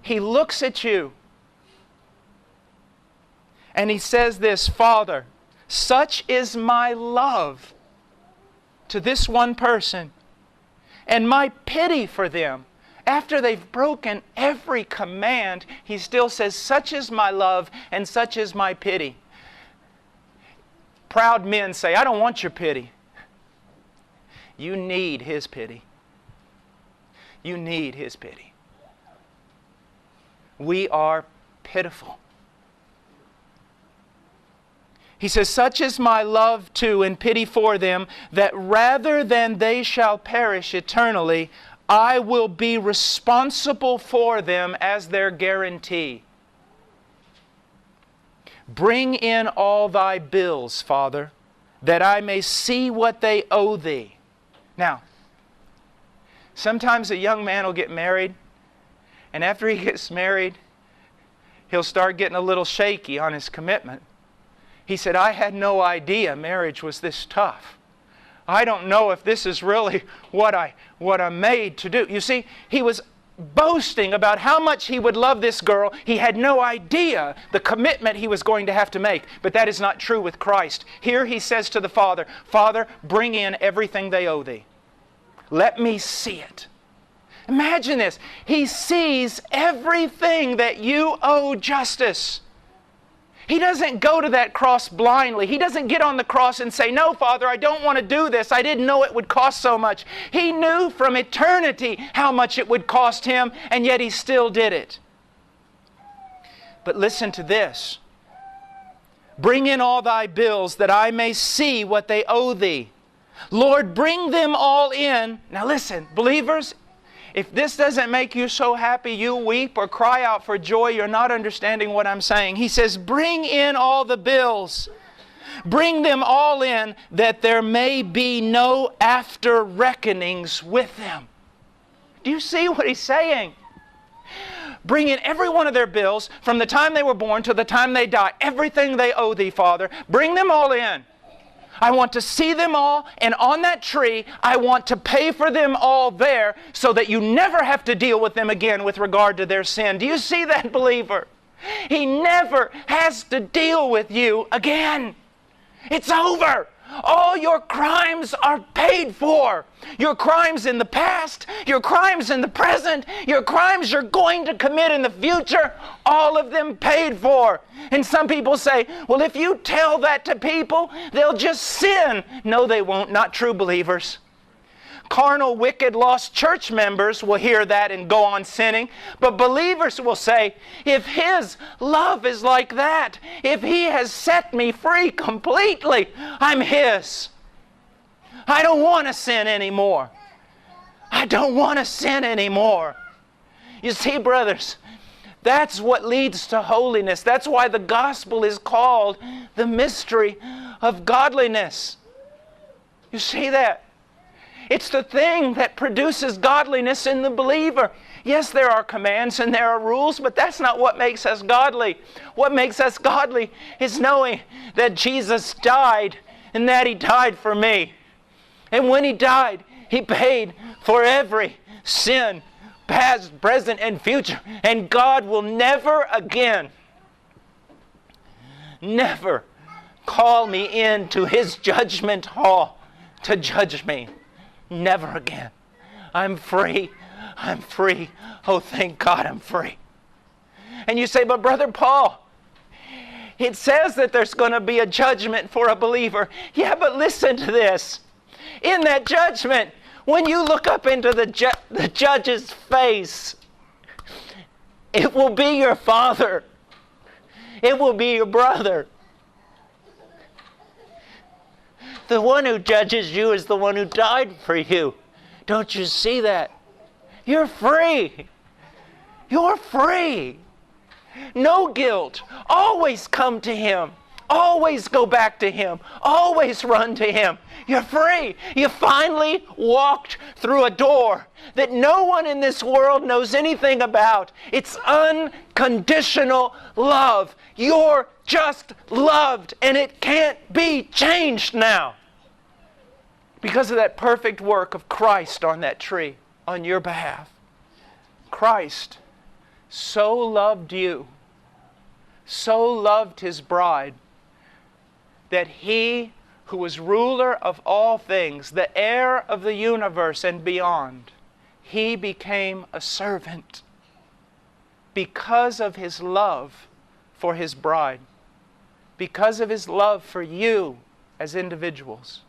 He looks at you and He says this, Father, such is my love to this one person and my pity for them. After they've broken every command, He still says, such is my love and such is my pity. Proud men say, I don't want your pity. You need His pity. You need His pity. We are pitiful. He says, such is my love to and pity for them, that rather than they shall perish eternally, I will be responsible for them as their guarantee. Bring in all thy bills, Father, that I may see what they owe thee. Now, sometimes a young man will get married, and after he gets married, he'll start getting a little shaky on his commitment. He said, I had no idea marriage was this tough. I don't know if this is really what I'm made to do. You see, he was boasting about how much he would love this girl. He had no idea the commitment he was going to have to make. But that is not true with Christ. Here he says to the Father, Father, bring in everything they owe thee. Let me see it. Imagine this. He sees everything that you owe justice. He doesn't go to that cross blindly. He doesn't get on the cross and say, no, Father, I don't want to do this. I didn't know it would cost so much. He knew from eternity how much it would cost Him, and yet He still did it. But listen to this. Bring in all thy bills that I may see what they owe thee. Lord, bring them all in. Now listen, believers, if this doesn't make you so happy you weep or cry out for joy, you're not understanding what I'm saying. He says, bring in all the bills. Bring them all in, that there may be no after reckonings with them. Do you see what He's saying? Bring in every one of their bills from the time they were born to the time they die. Everything they owe thee, Father. Bring them all in. I want to see them all, and on that tree, I want to pay for them all there so that you never have to deal with them again with regard to their sin. Do you see that, believer? He never has to deal with you again. It's over. All your crimes are paid for. Your crimes in the past, your crimes in the present, your crimes you're going to commit in the future, all of them paid for. And some people say, well, if you tell that to people, they'll just sin. No, they won't. Not true believers. Carnal, wicked, lost church members will hear that and go on sinning. But believers will say, if His love is like that, if He has set me free completely, I'm His. I don't want to sin anymore. I don't want to sin anymore. You see, brothers, that's what leads to holiness. That's why the gospel is called the mystery of godliness. You see that? It's the thing that produces godliness in the believer. Yes, there are commands and there are rules, but that's not what makes us godly. What makes us godly is knowing that Jesus died and that He died for me. And when He died, He paid for every sin, past, present, and future. And God will never again, never call me into His judgment hall to judge me. Never again. I'm free. I'm free. Oh, thank God I'm free. And you say, but Brother Paul, it says that there's going to be a judgment for a believer. Yeah, but listen to this. In that judgment, when you look up into the judge's face, it will be your father. It will be your brother. The one who judges you is the one who died for you. Don't you see that? You're free. You're free. No guilt. Always come to Him. Always go back to Him. Always run to Him. You're free. You finally walked through a door that no one in this world knows anything about. It's unconditional love. You're just loved, and it can't be changed now. Because of that perfect work of Christ on that tree, on your behalf. Christ so loved you, so loved His bride, that He who was ruler of all things, the heir of the universe and beyond, He became a servant because of His love for His bride, because of His love for you as individuals.